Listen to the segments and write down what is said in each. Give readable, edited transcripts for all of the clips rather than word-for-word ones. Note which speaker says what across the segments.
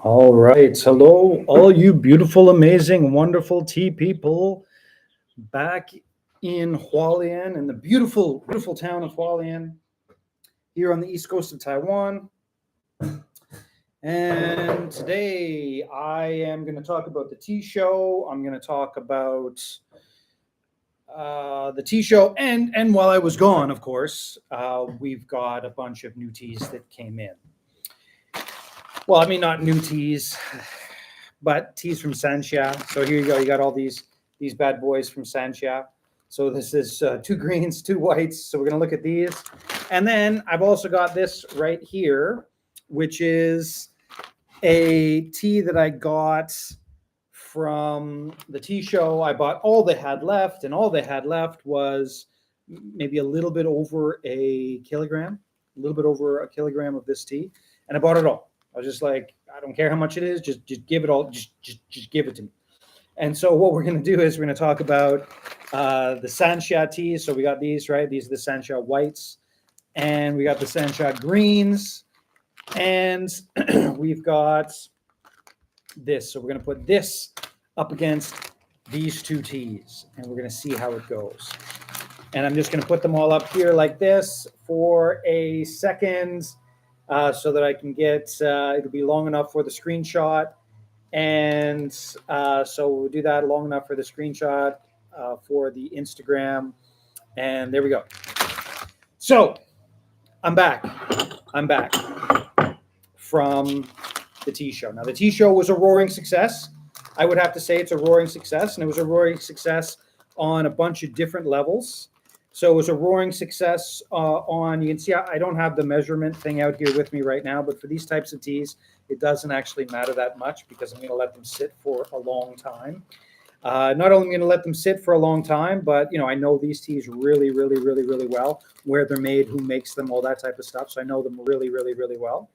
Speaker 1: All right. Hello, all you beautiful, amazing, wonderful tea people back in Hualien, in the beautiful, beautiful town of Hualien, here on the east coast of Taiwan. And today I am going to talk about the tea show. I'm going to talk about the tea show. And while I was gone, of course, we've got a bunch of new teas that came in. Well, I mean, not new teas, but teas from Sanxia. So here you go. You got all these bad boys from Sanxia. So this is two greens, two whites. So we're going to look at these. And then I've also got this right here, which is a tea that I got from the tea show. I bought all they had left, and all they had left was maybe a little bit over a kilogram of this tea. And I bought it all. I was just like, I don't care how much it is, just give it all, just give it to me. And so what we're going to do is we're going to talk about the Sanxia teas. So we got these, right? These are the Sanxia whites, and we got the Sanxia greens, and we've got this. So we're going to put this up against these two teas, and we're going to see how it goes. And I'm just going to put them all up here like this for a second. So that I can get, it'll be long enough for the screenshot. And so we'll do that long enough for the screenshot for the Instagram. And there we go. So I'm back from the tea show. Now the tea show was a roaring success. I would have to say it's a roaring success, and it was a roaring success on a bunch of different levels. So it was a roaring success on, you can see I don't have the measurement thing out here with me right now, but for these types of teas, it doesn't actually matter that much because I'm going to let them sit for a long time. Not only am I going to let them sit for a long time, but I know these teas really, really, really, really well, where they're made, who makes them, all that type of stuff. So I know them really, really, really well.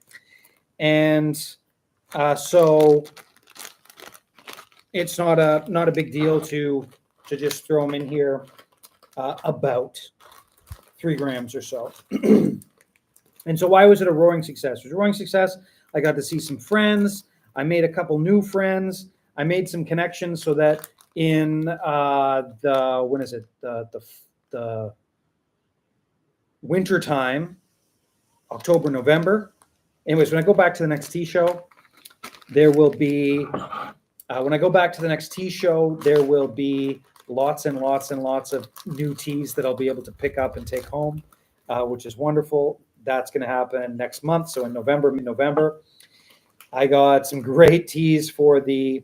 Speaker 1: And so it's not a big deal to just throw them in here. About 3 grams or so. And so why was it a roaring success? It was a roaring success. I got to see some friends. I made a couple new friends. I made some connections so that in the winter time, October, November. Anyways, when I go back to the next tea show, there will be lots and lots and lots of new teas that I'll be able to pick up and take home, which is wonderful. That's going to happen next month. So in November, mid-November, I got some great teas for the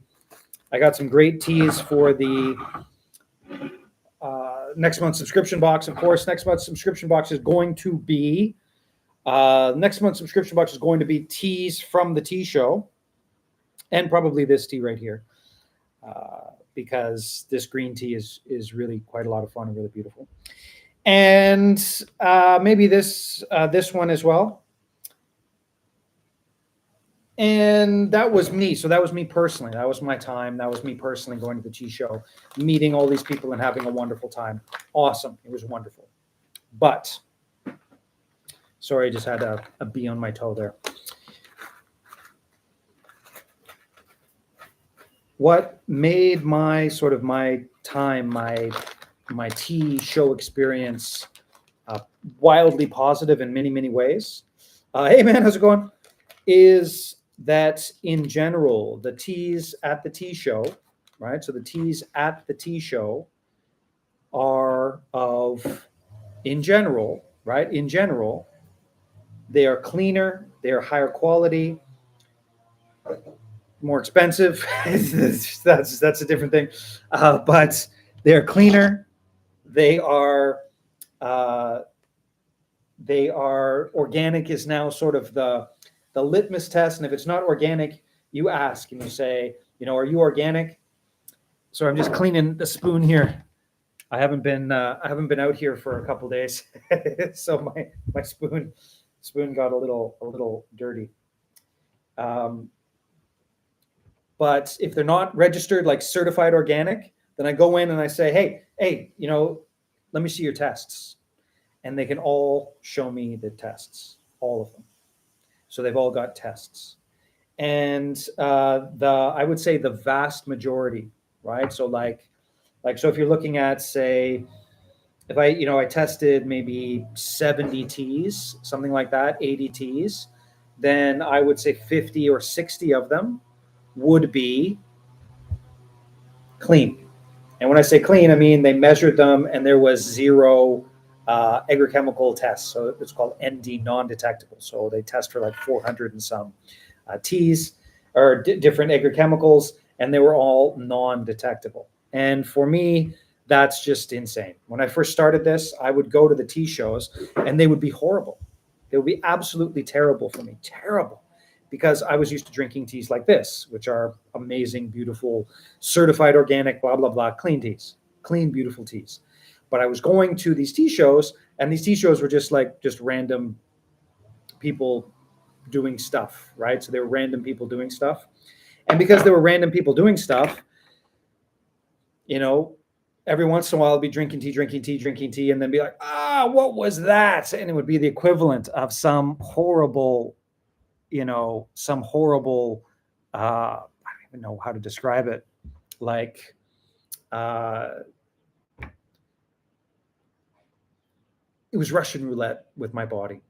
Speaker 1: next month's subscription box. Of course, next month's subscription box is going to be teas from the tea show, and probably this tea right here. Because this green tea is really quite a lot of fun and really beautiful. And maybe this one as well. And that was me. So that was me personally. That was my time. That was me personally going to the tea show, meeting all these people and having a wonderful time. Awesome. It was wonderful. But, sorry, I just had a bee on my toe there. What made my tea show experience wildly positive in many, many ways, hey man, how's it going, is that in general, the teas at the tea show, right? So the teas at the tea show are in general, they are cleaner, they are higher quality, more expensive. that's a different thing, but they're cleaner. They are organic is now sort of the litmus test. And if it's not organic, you ask and you say, are you organic? So I'm just cleaning the spoon here. I haven't been out here for a couple days, so my spoon got a little dirty. But if they're not registered, like certified organic, then I go in and I say, hey, let me see your tests. And they can all show me the tests, all of them. So they've all got tests. and I would say the vast majority, right? So so if you're looking at, say, if I tested maybe 70 teas, something like that, 80 teas, then I would say 50 or 60 of them would be clean. And when I say clean, I mean they measured them and there was zero agrochemical tests. So it's called ND, non-detectable. So they test for like 400 and some teas or different agrochemicals, and they were all non-detectable. And for me, that's just insane. When I first started this, I would go to the tea shows and they would be horrible. They would be absolutely terrible for me, terrible, because I was used to drinking teas like this, which are amazing, beautiful, certified organic, blah, blah, blah, clean teas, clean, beautiful teas. But I was going to these tea shows, and these tea shows were just random people doing stuff, right? So they were random people doing stuff. And because there were random people doing stuff, every once in a while I'd be drinking tea, and then be like, what was that? And it would be the equivalent of some horrible, I don't even know how to describe it. Like, it was Russian roulette with my body.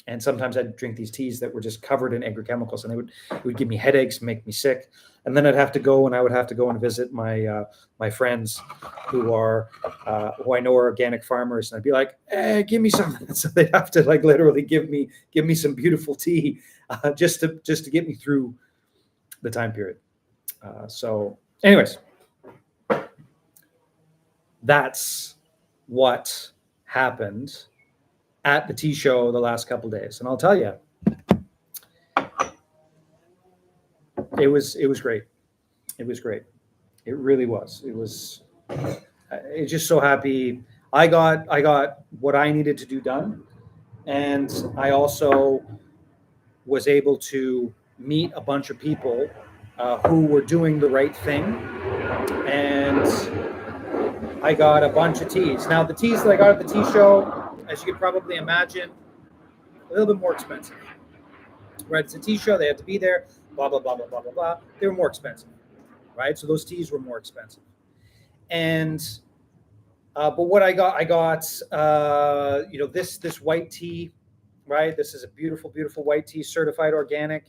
Speaker 1: And sometimes I'd drink these teas that were just covered in agrochemicals, and it would give me headaches, make me sick. And then I would have to go and visit my friends who I know are organic farmers, and I'd be like, "Hey, give me some." So they'd have to literally give me some beautiful tea just to get me through the time period. So, anyways, that's what happened at the tea show the last couple of days, and I'll tell you, it was great. It was great. It really was. It was. It's just so happy. I got what I needed to do done, and I also was able to meet a bunch of people who were doing the right thing, and I got a bunch of teas. Now, the teas that I got at the tea show, as you can probably imagine, a little bit more expensive. Right? It's a tea show. They have to be there. Blah, blah, blah, blah, blah, blah, blah. They were more expensive. Right? So those teas were more expensive. And, but what I got, this white tea, right? This is a beautiful, beautiful white tea, certified organic.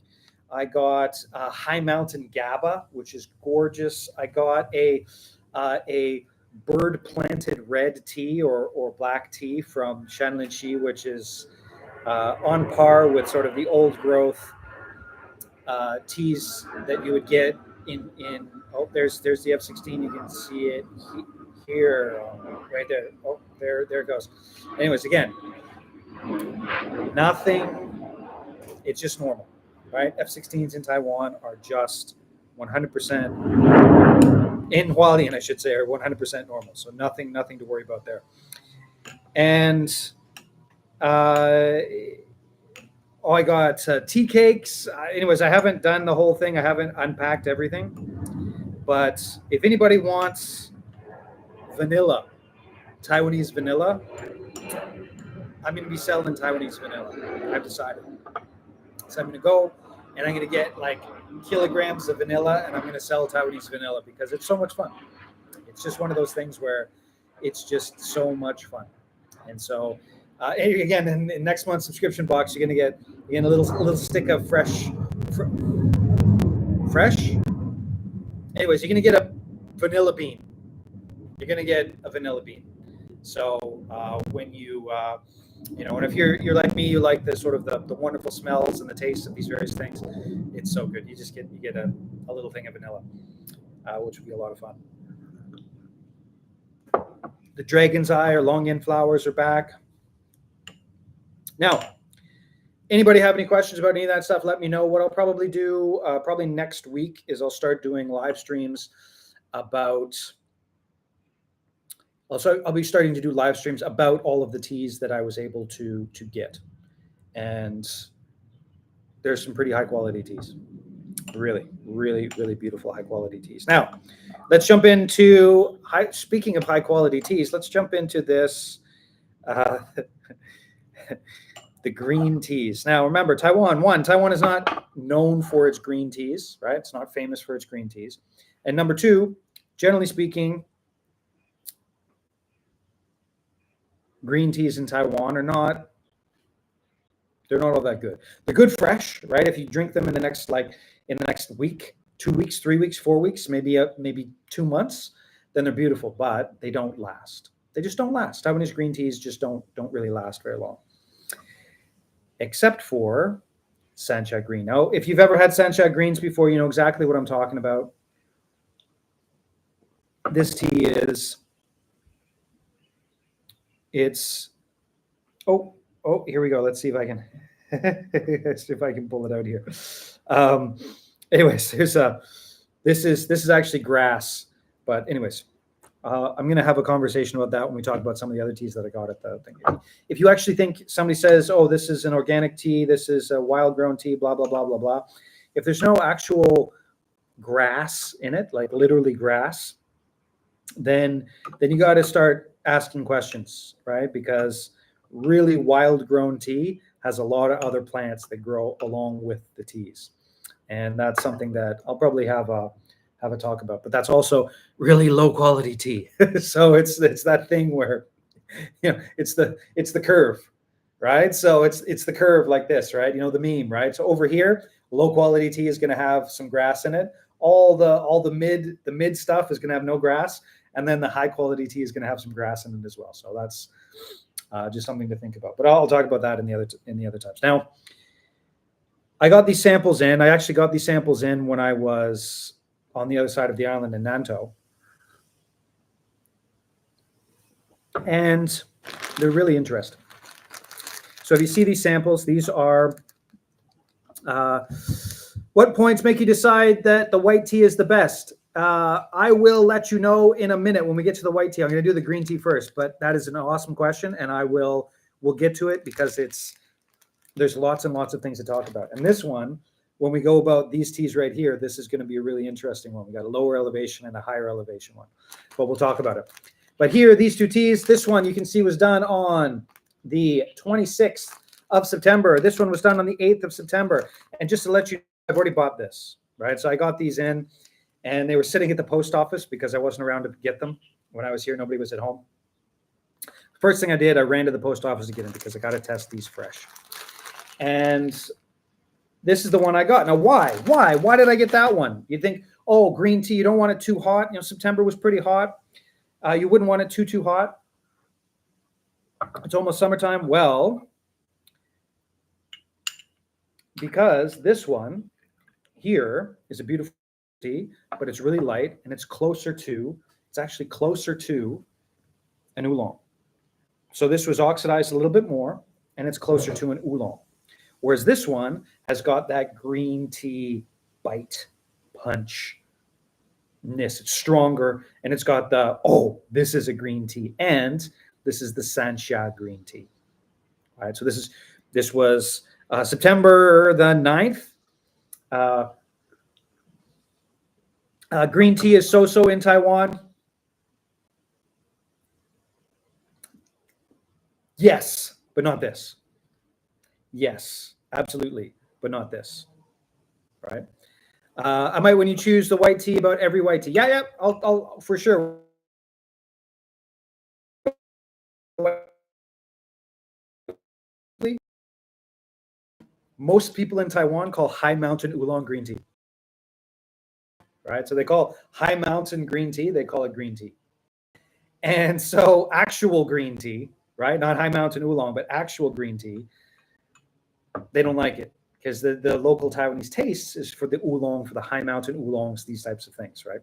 Speaker 1: I got High Mountain GABA, which is gorgeous. I got a bird planted red tea or black tea from Shanlinshi, which is on par with sort of the old growth teas that you would get in there's the F16. You can see it here, right there. Oh, there it goes. Anyways, again, nothing. It's just normal, right? F16s in Taiwan are just 100% in Hualien, I should say, are 100% normal. So nothing to worry about there. And I got tea cakes. Anyways, I haven't done the whole thing. I haven't unpacked everything. But if anybody wants vanilla, Taiwanese vanilla, I'm going to be selling Taiwanese vanilla. I've decided. So I'm going to go and I'm going to get kilograms of vanilla, and I'm going to sell Taiwanese vanilla because it's so much fun. It's just one of those things where it's just so much fun. And so, again, in next month's subscription box, you're going to get a little stick of fresh. Anyways, you're going to get a vanilla bean. You're going to get a vanilla bean. So when and if you're like me, you like the sort of the wonderful smells and the taste of these various things, it's so good. You get a little thing of vanilla, which would be a lot of fun. The dragon's eye or long yin flowers are back. Now, anybody have any questions about any of that stuff? Let me know. What I'll probably do probably next week is I'll start doing live streams about. Also, I'll be starting to do live streams about all of the teas that I was able to get, and there's some pretty high quality teas. Really, really, really beautiful high quality teas. Now, let's jump into speaking of high quality teas. Let's jump into this. The green teas. Now, remember, Taiwan is not known for its green teas, right? It's not famous for its green teas. And number two, generally speaking, green teas in Taiwan are not, they're not all that good. They're good fresh, right? If you drink them in the next week, 2 weeks, 3 weeks, 4 weeks, maybe 2 months, then they're beautiful, but they don't last. They just don't last. Taiwanese green teas just don't really last very long. Except for Sanxia green. Now, if you've ever had Sanxia greens before, you know exactly what I'm talking about. This tea is, here we go. Let's see if I can pull it out here. Anyways, this is actually grass, but anyways, I'm going to have a conversation about that when we talk about some of the other teas that I got at the thing. If you actually think somebody says, oh, this is an organic tea, this is a wild grown tea, blah, blah, blah, blah, blah. If there's no actual grass in it, like literally grass, then you got to start asking questions, right? Because really wild grown tea has a lot of other plants that grow along with the teas. And that's something that I'll probably have a talk about, but that's also really low quality tea. So it's that thing where, you know, it's the curve, right? So it's the curve like this, right? You know, the meme, right? So over here, low quality tea is going to have some grass in it. All the mid stuff is going to have no grass. And then the high quality tea is going to have some grass in it as well. So that's just something to think about. But I'll talk about that in the other times. Now, I got these samples in. I actually got these samples in when I was on the other side of the island in Nantou. And they're really interesting. So if you see these samples, these are what points make you decide that the white tea is the best? I will let you know in a minute when we get to the white tea. I'm going to do the green tea first, but that is an awesome question, and we'll get to it because there's lots and lots of things to talk about. And this one, when we go about these teas right here, this is going to be a really interesting one. We got a lower elevation and a higher elevation one, but we'll talk about it. But here, these two teas, this one you can see was done on the 26th of September. This one was done on the 8th of September. And just to let you know, I've already bought this, right? So I got these in, and they were sitting at the post office because I wasn't around to get them. When I was here, nobody was at home. First thing I did, I ran to the post office to get them because I got to test these fresh. And this is the one I got. Now, why? Why did I get that one? You think, oh, green tea, you don't want it too hot. You know, September was pretty hot. You wouldn't want it too hot. It's almost summertime. Well, because this one here is a beautiful tea, but it's really light, and it's actually closer to an oolong. So this was oxidized a little bit more, and it's closer to an oolong. Whereas this one has got that green tea bite, punch-ness. It's stronger, and it's got this is a green tea, and this is the Sanxia green tea. All right, so this was September the 9th. Green tea is so-so in Taiwan. Yes, but not this. Yes, absolutely, but not this. Right? I might, when you choose the white tea, about every white tea. Yeah, I'll for sure. Most people in Taiwan call high mountain oolong green tea. Right? So they call high mountain green tea, they call it green tea. And so actual green tea, right? Not high mountain oolong, but actual green tea, they don't like it because the local Taiwanese taste is for the oolong, for the high mountain oolongs, these types of things, right?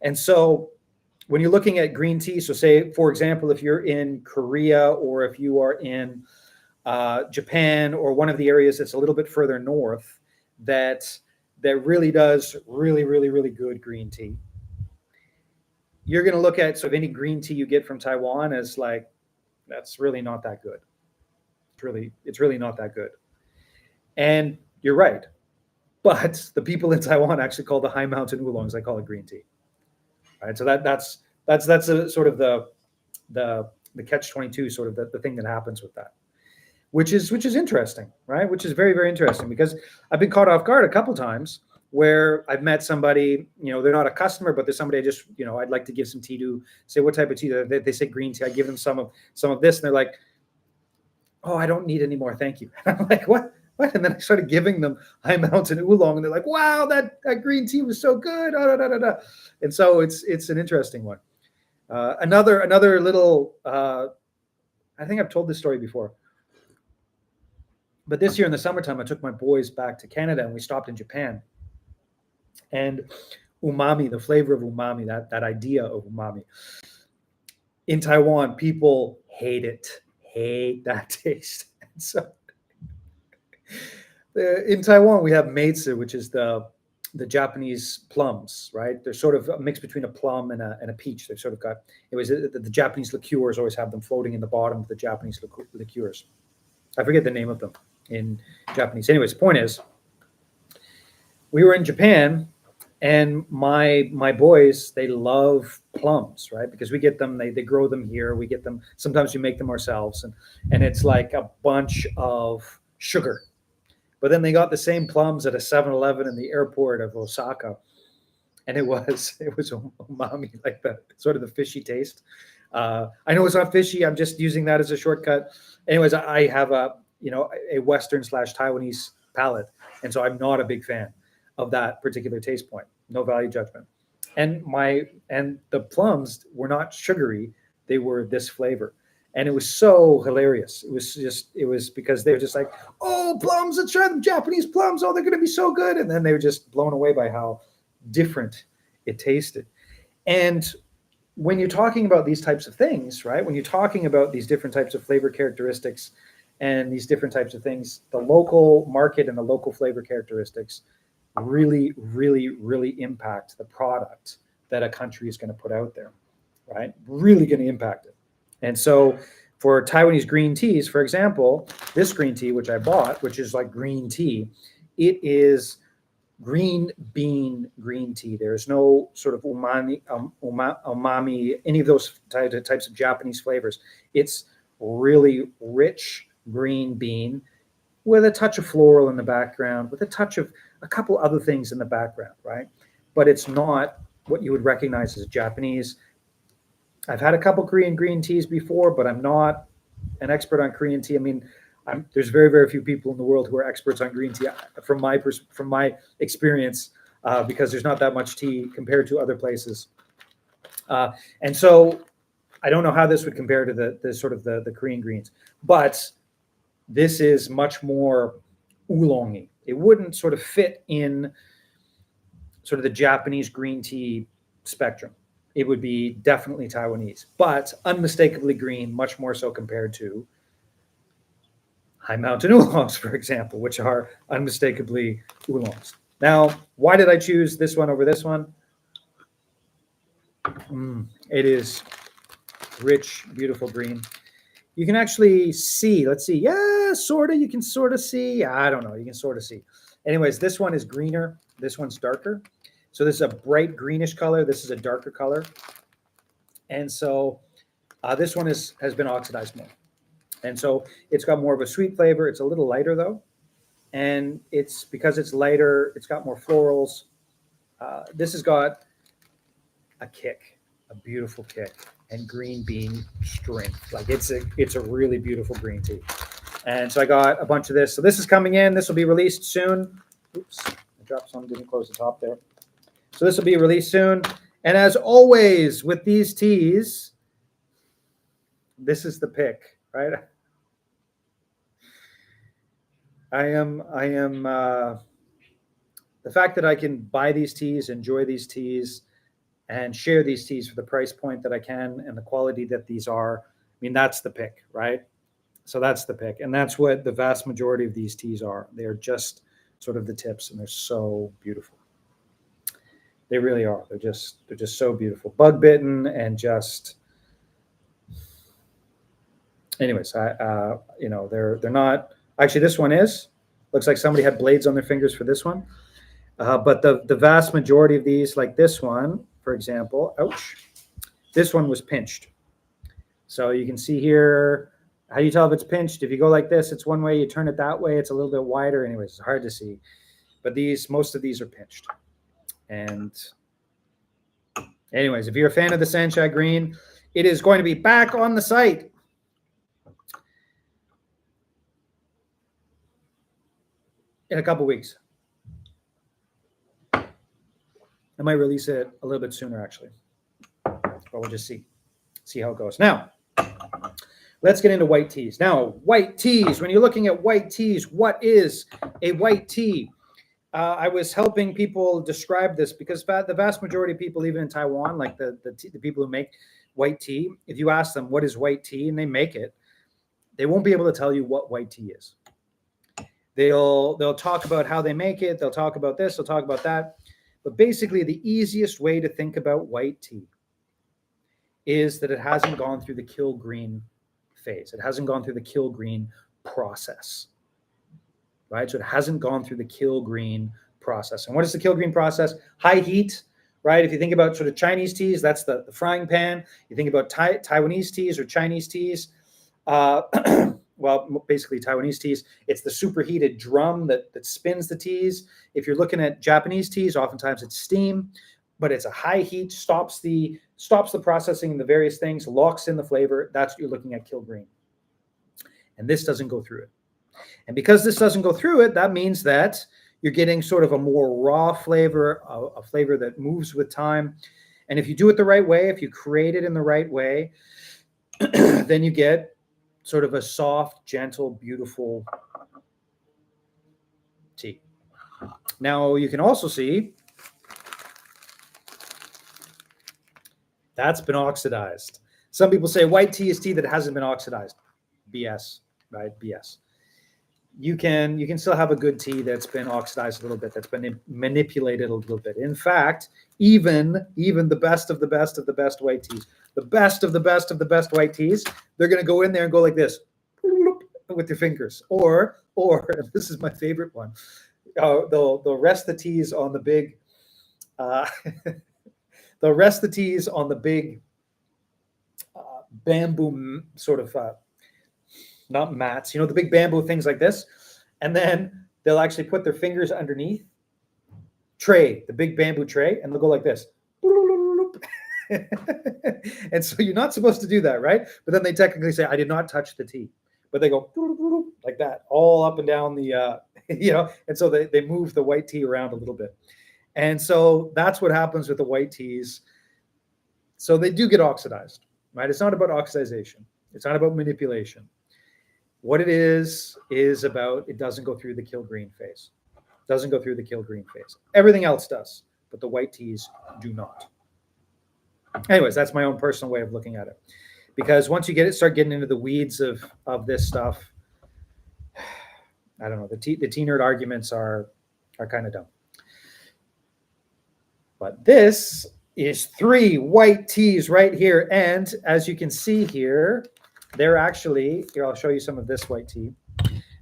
Speaker 1: And so when you're looking at green tea, so say, for example, if you're in Korea or if you are in Japan or one of the areas that's a little bit further north that really does really good green tea, you're going to look at, so if any green tea you get from Taiwan is like, that's really not that good. It's really not that good. And you're right. But the people in Taiwan actually call the high mountain oolongs, they call it green tea. Right? So that's a sort of the catch-22, sort of the thing that happens with that. which is interesting, right? Which is very, very interesting, because I've been caught off guard a couple times where I've met somebody, they're not a customer, but there's somebody I just, I'd like to give some tea to. Say, what type of tea? They say green tea. I give them some of this, and they're like, "Oh, I don't need any more, thank you." I'm like, "What? What?" And then I started giving them High Mountain Oolong, and they're like, "Wow, that green tea was so good." And so it's an interesting one. Another little. I think I've told this story before. But this year in the summertime, I took my boys back to Canada, and we stopped in Japan. And umami, the flavor of umami, that idea of umami. In Taiwan, people hate that taste. And so in Taiwan, we have meitsu, which is the Japanese plums, right? They're sort of a mix between a plum and a peach. They've sort of got, the Japanese liqueurs always have them floating in the bottom of the Japanese liqueurs. I forget the name of them in Japanese. Anyways, the point is, we were in Japan, and my boys, they love plums, right? Because we get them, they grow them here. We get them, sometimes we make them ourselves, and it's like a bunch of sugar. But then they got the same plums at a 7-Eleven in the airport of Osaka, and it was umami, like the sort of the fishy taste. I know it's not fishy. I'm just using that as a shortcut. Anyways, I have a Western/Taiwanese palate, and so I'm not a big fan of that particular taste point. No value judgment. And the plums were not sugary; they were this flavor. And it was so hilarious. It was because they were just like, "Oh, plums, let's try the Japanese plums. Oh, they're going to be so good." And then they were just blown away by how different it tasted. And when you're talking about these types of things, right? When you're talking about these different types of flavor characteristics and these different types of things, the local market and the local flavor characteristics really, really, really impact the product that a country is going to put out there, right? Really going to impact it. And so for Taiwanese green teas, for example, this green tea, which I bought, which is like green tea, it is green bean green tea. There's no sort of umami, any of those types of Japanese flavors. It's really rich green bean with a touch of floral in the background, with a touch of a couple other things in the background, right? But it's not what you would recognize as Japanese. I've had a couple Korean green teas before, but I'm not an expert on Korean tea. I mean, there's very, very few people in the world who are experts on green tea from my experience, because there's not that much tea compared to other places. And so I don't know how this would compare to the sort of the Korean greens, but this is much more oolong-y. It wouldn't sort of fit in sort of the Japanese green tea spectrum. It would be definitely Taiwanese, but unmistakably green, much more so compared to High Mountain Oolongs, for example, which are unmistakably oolongs. Now, why did I choose this one over this one? It is rich, beautiful green. You can actually see, let's see. Yeah, sort of. You can sort of see. I don't know. You can sort of see. Anyways, this one is greener. This one's darker. So this is a bright greenish color. This is a darker color. And so this one has been oxidized more. And so it's got more of a sweet flavor. It's a little lighter though. And it's because it's lighter, it's got more florals. This has got a kick, a beautiful kick, and green bean strength. Like it's a really beautiful green tea. And so I got a bunch of this. So this is coming in. This will be released soon. Oops, I dropped some, didn't close the top there. So this will be released soon. And as always with these teas, this is the pick, right? I am the fact that I can buy these teas, enjoy these teas, and share these teas for the price point that I can and the quality that these are. I mean, that's the pick, right? So that's the pick. And that's what the vast majority of these teas are. They are just sort of the tips, and they're so beautiful. They really are. They're just so beautiful. Bug bitten and just, anyways, they're not, actually this one looks like somebody had blades on their fingers for this one. But the vast majority of these, like this one, for example, ouch, this one was pinched. So you can see here, How do you tell if it's pinched? If you go like this, it's one way. You turn it that way, it's a little bit wider. Anyways, it's hard to see. But most of these are pinched. And anyways, if you're a fan of the Sanxia green, it is going to be back on the site. In a couple weeks. I might release it a little bit sooner, actually. But we'll just see how it goes. Now, let's get into white teas. Now, white teas. When you're looking at white teas, what is a white tea? I was helping people describe this because the vast majority of people, even in Taiwan, like the people who make white tea, if you ask them what is white tea and they make it, they won't be able to tell you what white tea is. They'll talk about how they make it. They'll talk about this. They'll talk about that. But basically, the easiest way to think about white tea is that it hasn't gone through the kill green phase. It hasn't gone through the kill green process, right? So it hasn't gone through the kill green process. And what is the kill green process? High heat, right? If you think about sort of Chinese teas, that's the frying pan. You think about Taiwanese teas or Chinese teas, well, basically Taiwanese teas, it's the superheated drum that spins the teas. If you're looking at Japanese teas, oftentimes it's steam, but it's a high heat, stops the processing and the various things, locks in the flavor. That's what you're looking at kill green. And this doesn't go through it. And because this doesn't go through it, that means that you're getting sort of a more raw flavor, a flavor that moves with time. And if you do it the right way, if you create it in the right way, then you get sort of a soft, gentle, beautiful tea. Now, you can also see that's been oxidized. Some people say white tea is tea that hasn't been oxidized. BS, right? BS. You can still have a good tea that's been oxidized a little bit, that's been manipulated a little bit. In fact, even the best of the best of the best white teas, the best of the best of the best white teas, they're going to go in there and go like this with your fingers. Or this is my favorite one. They'll rest the teas on the big. They'll rest the teas on the big bamboo sort of. Not mats, the big bamboo things like this. And then they'll actually put their fingers underneath the big bamboo tray, and they'll go like this. And so you're not supposed to do that, right? But then they technically say, I did not touch the tea. But they go like that, all up and down the, and so they move the white tea around a little bit. And so that's what happens with the white teas. So they do get oxidized, right? It's not about oxidization. It's not about manipulation. What it is about, it doesn't go through the kill green phase. Doesn't go through the kill green phase. Everything else does, but the white teas do not. Anyways, that's my own personal way of looking at it. Because once you start getting into the weeds of this stuff, I don't know, the tea nerd arguments are kind of dumb. But this is 3 white teas right here. And as you can see here, they're actually, here, I'll show you some of this white tea.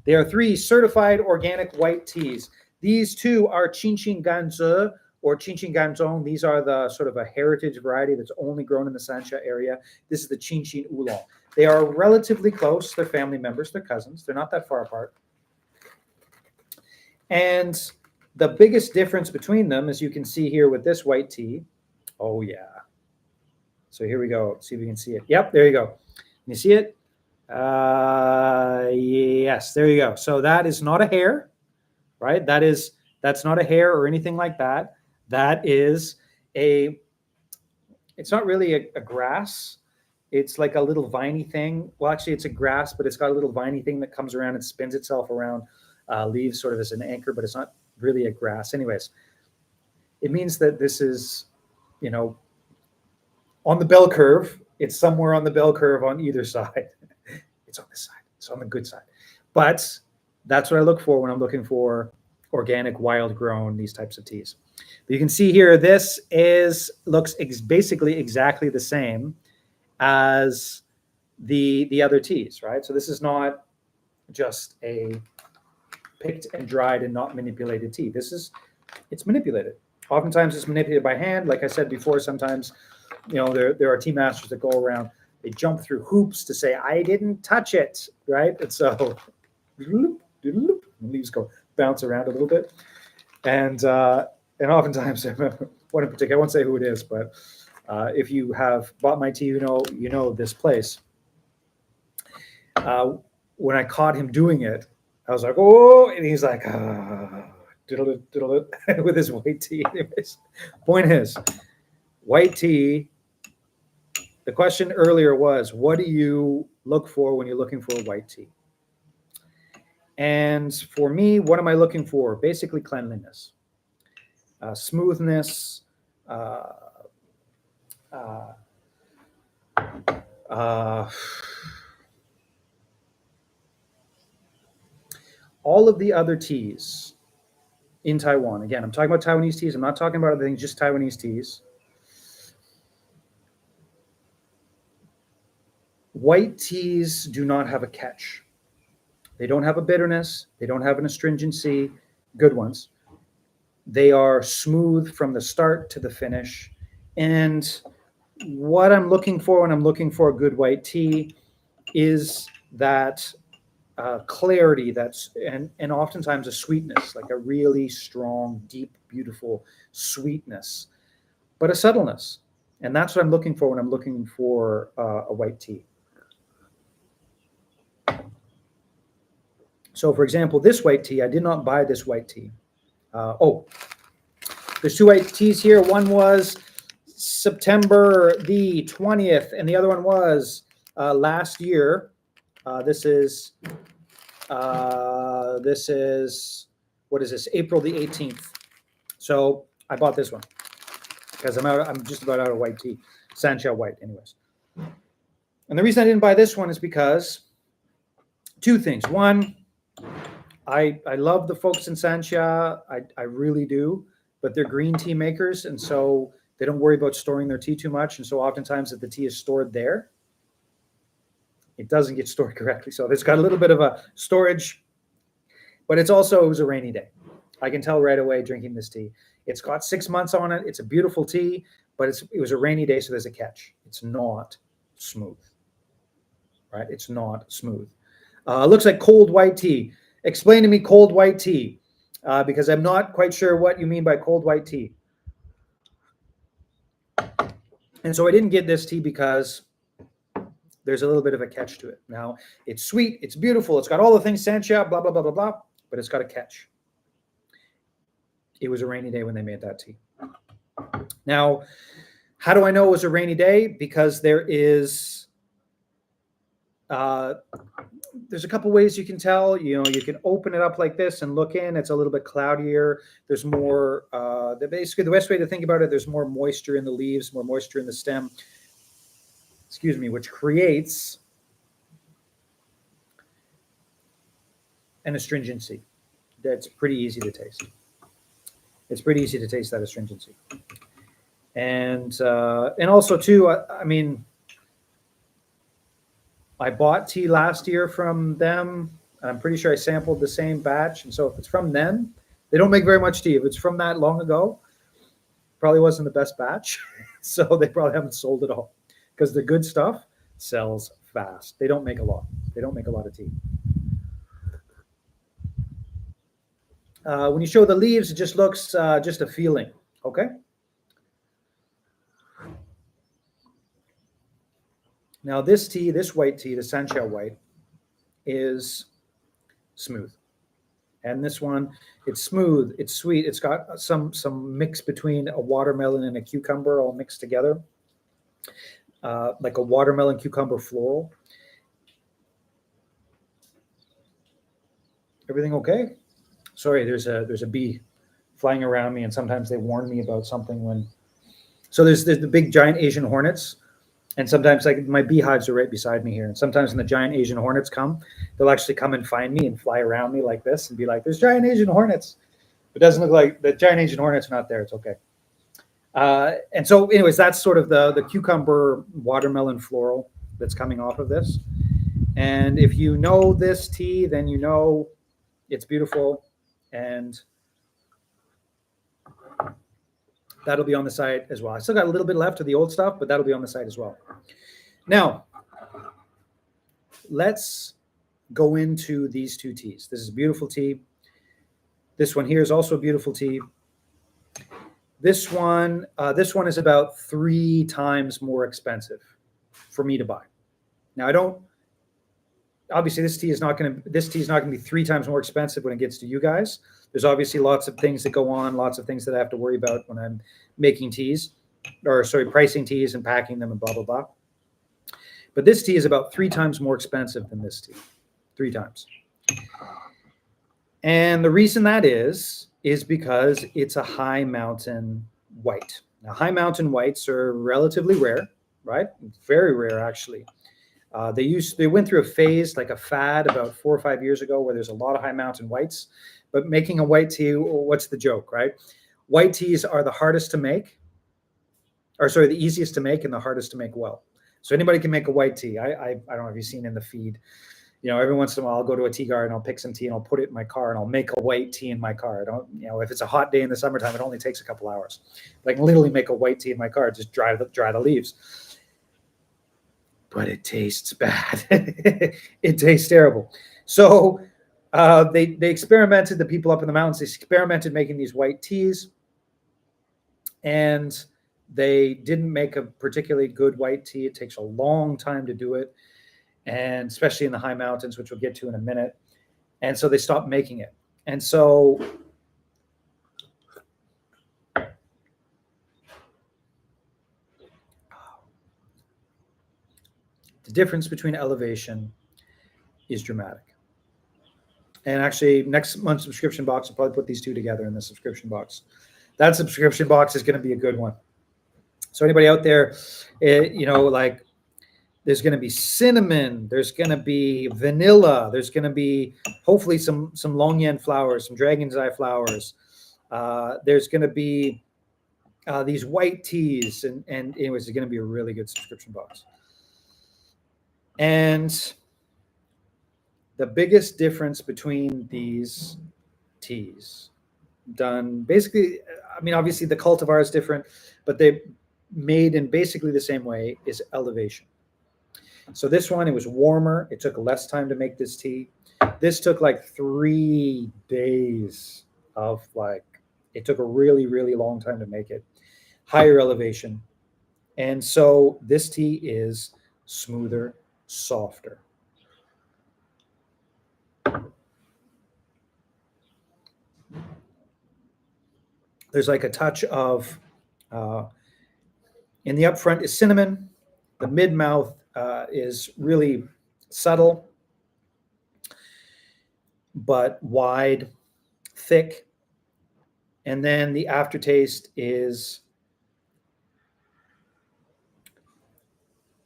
Speaker 1: There are 3 certified organic white teas. These 2 are Qingqing Ganzhe or Qingqing Ganzhong. These are the sort of a heritage variety that's only grown in the Sanxia area. This is the Qingqing Oolong. They are relatively close. They're family members. They're cousins. They're not that far apart. And the biggest difference between them, as you can see here with this white tea, oh yeah. So here we go. See if you can see it. Yep, there you go. Can you see it? Yes, there you go. So that is not a hair, right? That's not a hair or anything like that. That is it's not really a grass. It's like a little viney thing. Well, actually it's a grass, but it's got a little viney thing that comes around and spins itself around leaves sort of as an anchor, but it's not really a grass. Anyways, it means that this is, on the bell curve. It's somewhere on the bell curve on either side. It's on this side. It's on the good side. But that's what I look for when I'm looking for organic, wild grown, these types of teas. But you can see here, this looks basically exactly the same as the other teas, right? So this is not just a picked and dried and not manipulated tea. It's manipulated. Oftentimes it's manipulated by hand. Like I said before, sometimes, there are tea masters that go around They jump through hoops to say, I didn't touch it, right? And so the leaves go bounce around a little bit. And oftentimes, one in particular, I won't say who it is, but if you have bought my tea, you know this place. When I caught him doing it, I was like, oh, and he's like, diddle it, with his white tea. Anyways, point is, white tea. The question earlier was, what do you look for when you're looking for a white tea? And for me, what am I looking for? Basically, cleanliness, smoothness, all of the other teas in Taiwan. Again, I'm talking about Taiwanese teas. I'm not talking about other things, just Taiwanese teas. White teas do not have a catch. They don't have a bitterness. They don't have an astringency. Good ones. They are smooth from the start to the finish. And what I'm looking for when I'm looking for a good white tea is that clarity, and oftentimes a sweetness, like a really strong, deep, beautiful sweetness, but a subtleness. And that's what I'm looking for when I'm looking for a white tea. So, for example, this white tea, I did not buy this white tea. There's two white teas here. One was September the 20th, and the other one was last year. This is what is this? April the 18th. So I bought this one because I'm just about out of white tea, Sanxia white, anyways. And the reason I didn't buy this one is because two things. One, I love the folks in Sanxia. I really do, but they're green tea makers, and so they don't worry about storing their tea too much. And so oftentimes if the tea is stored there, it doesn't get stored correctly. So it's got a little bit of a storage, but it was a rainy day. I can tell right away drinking this tea. It's got 6 months on it. It's a beautiful tea, but it was a rainy day, so there's a catch. It's not smooth, right? It's not smooth. Looks like cold white tea. Explain to me cold white tea, because I'm not quite sure what you mean by cold white tea. And so I didn't get this tea because there's a little bit of a catch to it. Now, it's sweet, it's beautiful, it's got all the things Sanxia, blah, blah, blah, blah, blah, but it's got a catch. It was a rainy day when they made that tea. Now, how do I know it was a rainy day? Because there's a couple ways you can tell. You can open it up like this and look in. It's a little bit cloudier. There's more, basically the best way to think about it, there's more moisture in the leaves, more moisture in the stem, which creates an astringency that's pretty easy to taste. It's pretty easy to taste that astringency. And also too, I bought tea last year from them, and I'm pretty sure I sampled the same batch. And so if it's from them, they don't make very much tea. If it's from that long ago, probably wasn't the best batch. So they probably haven't sold it all, because the good stuff sells fast. They don't make a lot. They don't make a lot of tea. When you show the leaves, it just looks just a feeling, okay? Now this tea, this white tea, the Sanxia white, is smooth. And this one, it's smooth, it's sweet, it's got some mix between a watermelon and a cucumber all mixed together, like a watermelon cucumber floral. Everything okay? Sorry, there's a bee flying around me, and sometimes they warn me about something when. So there's the big giant Asian hornets, and sometimes like my beehives are right beside me here, and sometimes when the giant Asian hornets come, they'll actually come and find me and fly around me like this and be like, "There's giant Asian hornets." It doesn't look like the giant Asian hornets are not there. It's okay. And so, anyways, that's sort of the cucumber watermelon floral that's coming off of this. And if you know this tea, then you know it's beautiful, and that'll be on the site as well. I still got a little bit left of the old stuff, but that'll be on the site as well. Now, let's go into these two teas. This is a beautiful tea. This one here is also a beautiful tea. This one is about 3 times more expensive for me to buy. Now, I don't. Obviously, this tea is not going to be 3 times more expensive when it gets to you guys. There's obviously lots of things that go on, lots of things that I have to worry about when I'm making teas, pricing teas and packing them and blah blah blah. But this tea is about 3 times more expensive than this tea, 3 times. And the reason that is because it's a high mountain white. Now, high mountain whites are relatively rare, right? Very rare, actually. They went through a phase, like a fad, about 4 or 5 years ago, where there's a lot of high mountain whites. But making a white tea, what's the joke, right? White teas are the hardest to make, the easiest to make and the hardest to make well. So anybody can make a white tea. I don't know if you've seen in the feed. Every once in a while I'll go to a tea garden, I'll pick some tea and I'll put it in my car and I'll make a white tea in my car. I don't, if it's a hot day in the summertime, it only takes a couple hours. But I can literally make a white tea in my car, just dry the leaves. But it tastes bad. It tastes terrible. So they experimented, the people up in the mountains, they experimented making these white teas, and they didn't make a particularly good white tea. It takes a long time to do it, and especially in the high mountains, which we'll get to in a minute. And so they stopped making it. And so the difference between elevation is dramatic. And actually, next month's subscription box, I'll probably put these two together in the subscription box. That subscription box is going to be a good one. So anybody out there, like, there's going to be cinnamon, there's going to be vanilla, there's going to be hopefully some long yen flowers, some dragon's eye flowers. There's going to be these white teas, and anyways, it's going to be a really good subscription box. And the biggest difference between these teas done basically, obviously the cultivar is different, but they made in basically the same way, is elevation. So this one, it was warmer. It took less time to make this tea. This took like 3 days it took a really, really long time to make it. Higher elevation. And so this tea is smoother, softer. There's like a touch of, in the upfront is cinnamon. The mid-mouth is really subtle, but wide, thick. And then the aftertaste is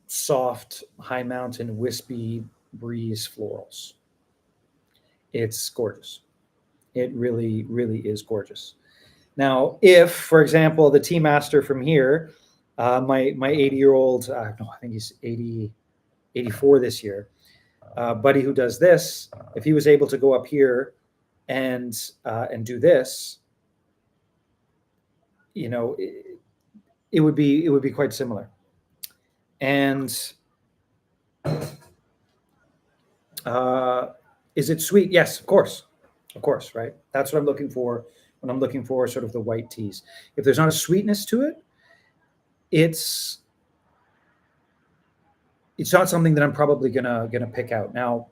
Speaker 1: soft, high mountain, wispy breeze florals. It's gorgeous. It really, really is gorgeous. Now, if, for example, the tea master from here, my 80-year-old, I think he's 84 this year, buddy who does this, if he was able to go up here and do this, it would be quite similar. And is it sweet? Yes, of course, right? That's what I'm looking for when I'm looking for sort of the white teas. If there's not a sweetness to it, it's not something that I'm probably gonna pick out. Now,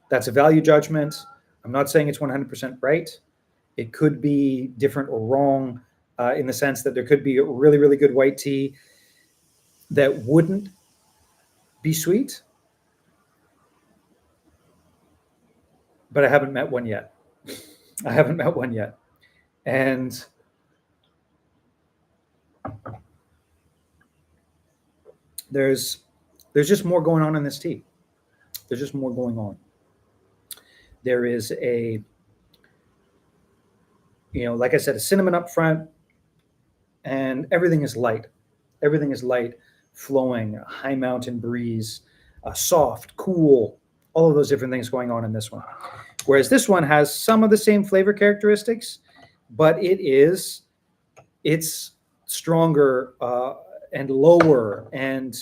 Speaker 1: that's a value judgment. I'm not saying it's 100% right. It could be different or wrong in the sense that there could be a really, really good white tea that wouldn't be sweet, but I haven't met one yet. And there's just more going on in this tea. There's just more going on. There is like I said, a cinnamon up front, and everything is light. Everything is light, flowing, a high mountain breeze, soft, cool, all of those different things going on in this one. Whereas this one has some of the same flavor characteristics, but it's stronger and lower, and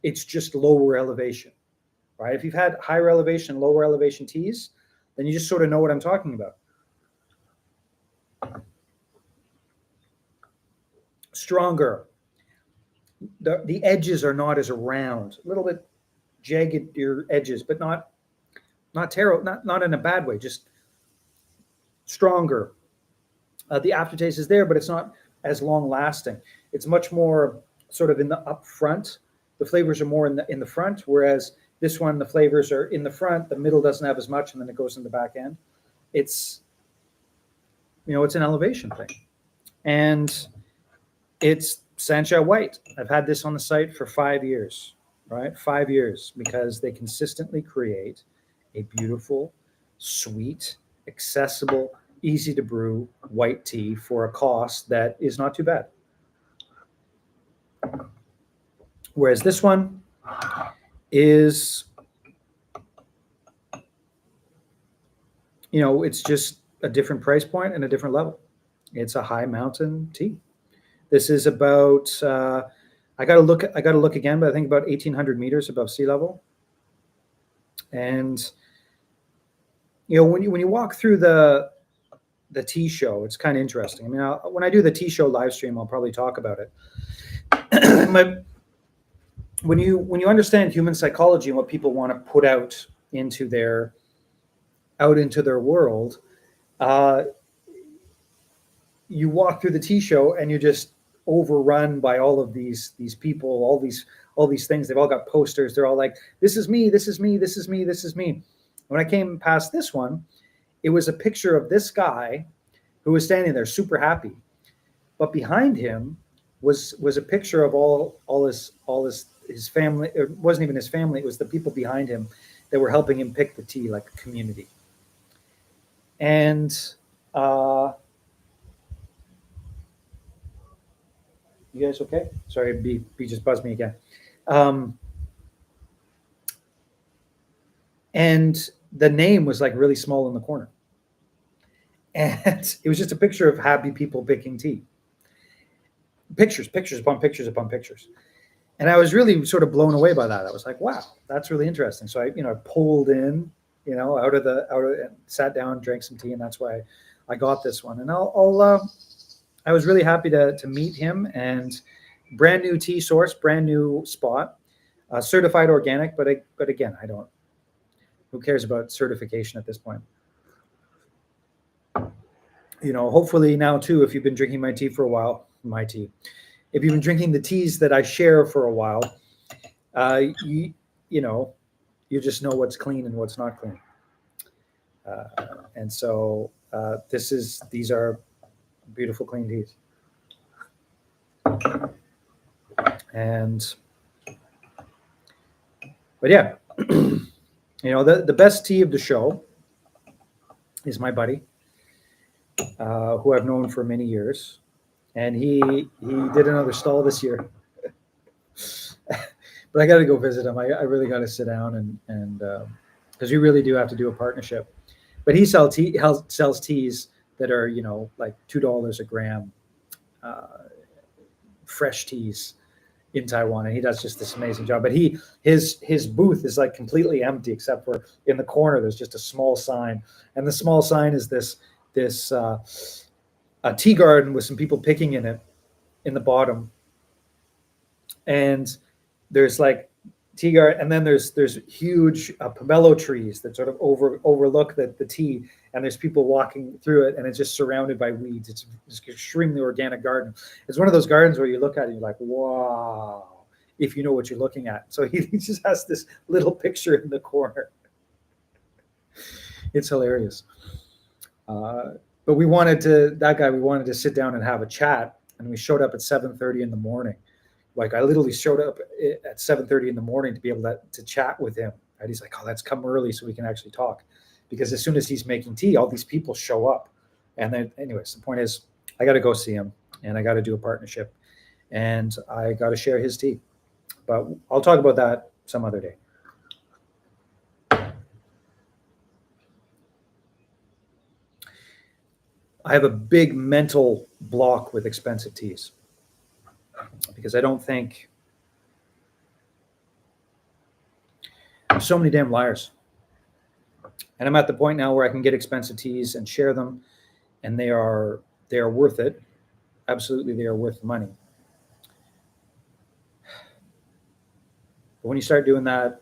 Speaker 1: it's just lower elevation. right? If you've had higher elevation, lower elevation teas, then you just sort of know what I'm talking about. Stronger. The edges are not as round, a little bit jagged your edges, but not terrible, not in a bad way, just stronger. The aftertaste is there, but it's not as long lasting. It's much more sort of in the up front. The flavors are more in the front, whereas this one, the flavors are in the front. The middle doesn't have as much, and then it goes in the back end. It's, it's an elevation thing, and it's Sanxia White. I've had this on the site for 5 years, right? 5 years, because they consistently create a beautiful, sweet, accessible, easy to brew white tea for a cost that is not too bad. Whereas this one is, it's just a different price point and a different level. It's a high mountain tea. This is about, I got to look again, but I think about 1,800 meters above sea level. And, when you walk through the tea show, it's kind of interesting. I mean, when I do the tea show live stream, I'll probably talk about it. But when you understand human psychology and what people want to put out into their world, you walk through the tea show and you're just overrun by all of these people, all these things. They've all got posters. They're all like, "This is me. This is me. This is me. This is me." When I came past this one, it was a picture of this guy who was standing there super happy, but behind him was a picture of all his family. It wasn't even his family. It was the people behind him that were helping him pick the tea, like a community. And you guys okay? Sorry, B just buzzed me again. And the name was like really small in the corner. And it was just a picture of happy people picking tea. Pictures upon pictures upon pictures. And I was really sort of blown away by that. I was like, wow, that's really interesting. So I pulled in, out of sat down, drank some tea, and that's why I got this one. And I was really happy to meet him, and brand new tea source, brand new spot, certified organic, but again, who cares about certification at this point? Hopefully now too, if you've been drinking my tea for a while, if you've been drinking the teas that I share for a while, you just know what's clean and what's not clean. And so these are beautiful, clean teas. But yeah, the best tea of the show is my buddy, who I've known for many years, and he did another stall this year. But I got to go visit him. I really got to sit down and because we really do have to do a partnership. But he sells teas that are like $2 a gram, fresh teas in Taiwan, and he does just this amazing job. But his booth is like completely empty except for in the corner there's just a small sign, and the small sign is this a tea garden with some people picking in it in the bottom, and there's like tea garden, and then there's huge pomelo trees that sort of overlook the tea, and there's people walking through it, and it's just surrounded by weeds. It's an extremely organic garden. It's one of those gardens where you look at it and you're like, wow, if you know what you're looking at. So he just has this little picture in the corner. It's hilarious. But we wanted to sit down and have a chat, and we showed up at 7:30 in the morning. Like I literally showed up at 7:30 in the morning to be able to chat with him. And he's like, "Oh, let's come early so we can actually talk," because as soon as he's making tea, all these people show up. And then, anyways, the point is, I got to go see him, and I got to do a partnership, and I got to share his tea. But I'll talk about that some other day. I have a big mental block with expensive teas because I don't think So many damn liars. And I'm at the point now where I can get expensive teas and share them, and they are worth it. Absolutely, they are worth the money. But when you start doing that,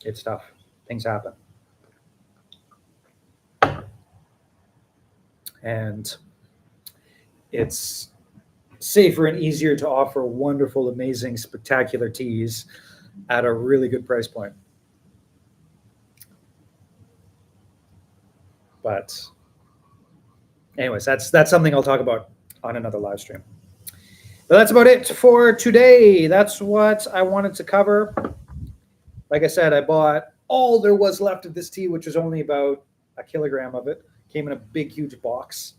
Speaker 1: it's tough. Things happen. And it's safer and easier to offer wonderful, amazing, spectacular teas at a really good price point. But anyways, that's something I'll talk about on another live stream. But that's about it for today. That's what I wanted to cover. Like I said, I bought all there was left of this tea, which was only about a kilogram of it. Came in a big, huge box.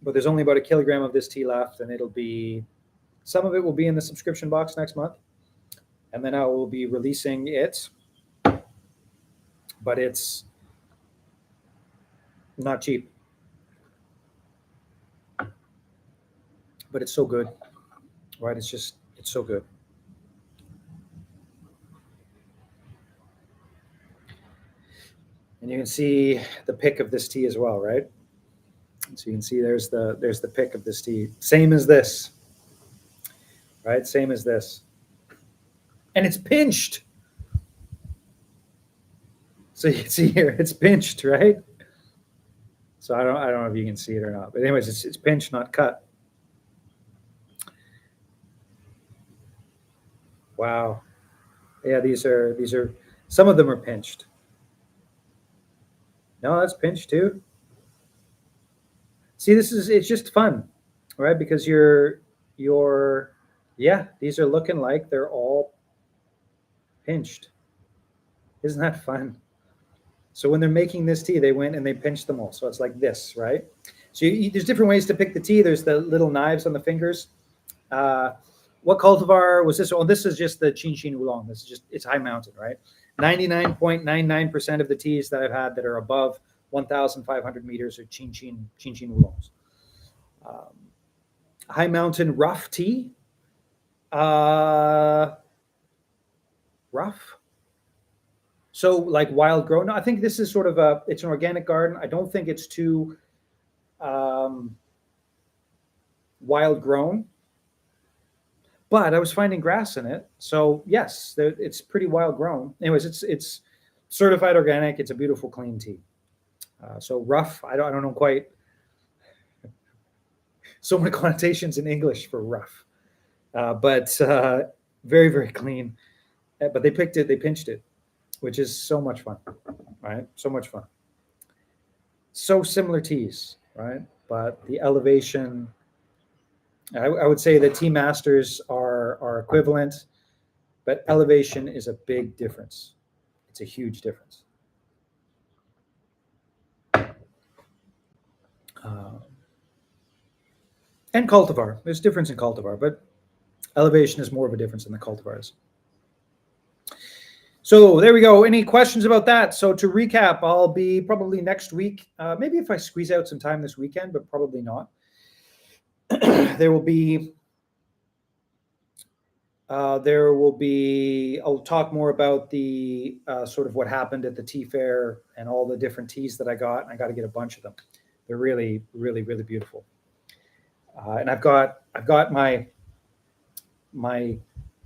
Speaker 1: But there's only about a kilogram of this tea left, and it'll be, some of it will be in the subscription box next month. And then I will be releasing it. But it's not cheap. But it's so good, right? It's so good. And you can see the pick of this tea as well, right? So you can see there's the pick of this tea. Same as this, right? Same as this. And it's pinched. So you can see here, it's pinched, right? So I don't know if you can see it or not. But anyways, it's pinched, not cut. Wow. Yeah, these are some of them are pinched. No, that's pinched too. See, it's just fun, right? Because yeah, these are looking like they're all pinched. Isn't that fun? So when they're making this tea, they went and they pinched them all. So it's like this, right? So there's different ways to pick the tea. There's the little knives on the fingers. What cultivar was this? Oh, this is just the Chin Chin Oolong. It's high mountain, right? 99.99% of the teas that I've had that are above 1,500 meters are Chin Chin Oolongs. High mountain rough tea. Rough. So like wild grown. No, I think this is sort of it's an organic garden. I don't think it's too wild grown. But I was finding grass in it. So yes, it's pretty wild grown. Anyways, it's certified organic. It's a beautiful, clean tea. So rough, I don't know quite. So many connotations in English for rough. But very, very clean. But they pinched it, which is so much fun, right? So much fun. So similar teas, right? But the elevation, I would say the tea masters are equivalent, but elevation is a big difference. It's a huge difference. And cultivar, there's difference in cultivar, but elevation is more of a difference in the cultivars. So there we go. Any questions about that? So to recap, I'll be probably next week, maybe if I squeeze out some time this weekend, but probably not. There will be, I'll talk more about the sort of what happened at the tea fair and all the different teas that I got. And I got to get a bunch of them. They're really, really, really beautiful. And I've got my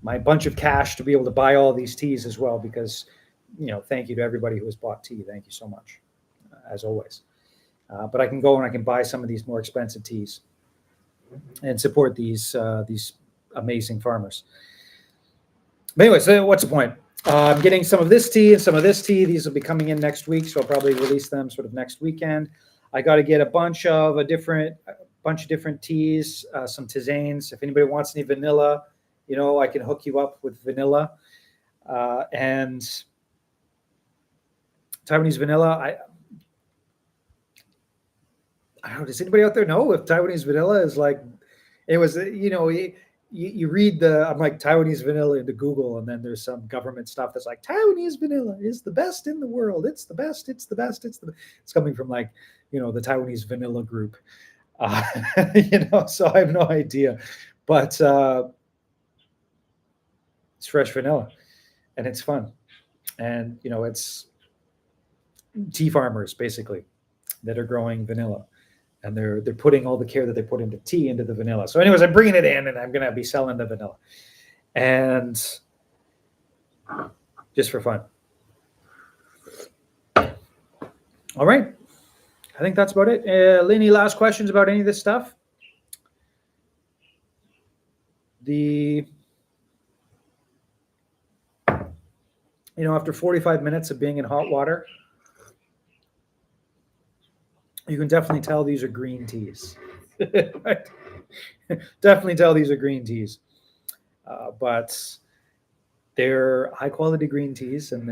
Speaker 1: bunch of cash to be able to buy all these teas as well, because, thank you to everybody who has bought tea. Thank you so much, as always. But I can go and I can buy some of these more expensive teas and support these amazing farmers. But anyways, what's the point? I'm getting some of this tea and some of this tea. These will be coming in next week, so I'll probably release them sort of next weekend. I got to get a bunch of different teas, some tisanes. If anybody wants any vanilla, I can hook you up with vanilla. And Taiwanese vanilla, I don't know, does anybody out there know if Taiwanese vanilla is like, it was, you read I'm like Taiwanese vanilla into Google, and then there's some government stuff that's like Taiwanese vanilla is the best in the world. It's the best. It's the best. It's coming from like, the Taiwanese vanilla group. So I have no idea, but it's fresh vanilla and it's fun. And, it's tea farmers basically that are growing vanilla. And they're putting all the care that they put into tea into the vanilla. So anyways, I'm bringing it in and I'm going to be selling the vanilla. And just for fun. All right. I think that's about it. Lenny, last questions about any of this stuff? After 45 minutes of being in hot water, you can definitely tell these are green teas. Definitely tell these are green teas. But they're high quality green teas, and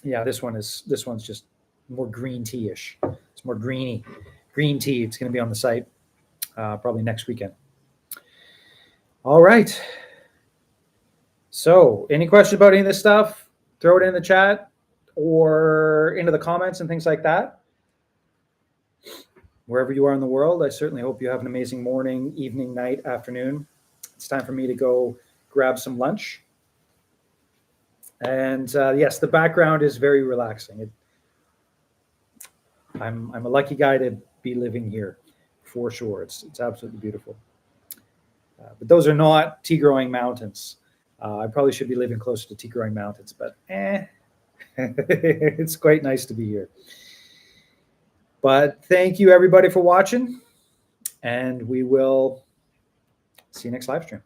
Speaker 1: this one's just more green tea-ish. It's more green tea. It's going to be on the site probably next weekend. All right. So, any questions about any of this stuff? Throw it in the chat or into the comments and things like that. Wherever you are in the world, I certainly hope you have an amazing morning, evening, night, afternoon. It's time for me to go grab some lunch. And yes, the background is very relaxing. I'm a lucky guy to be living here, for sure. It's absolutely beautiful. But those are not tea growing mountains. I probably should be living closer to tea growing mountains, but it's quite nice to be here. But thank you everybody for watching, and we will see you next live stream.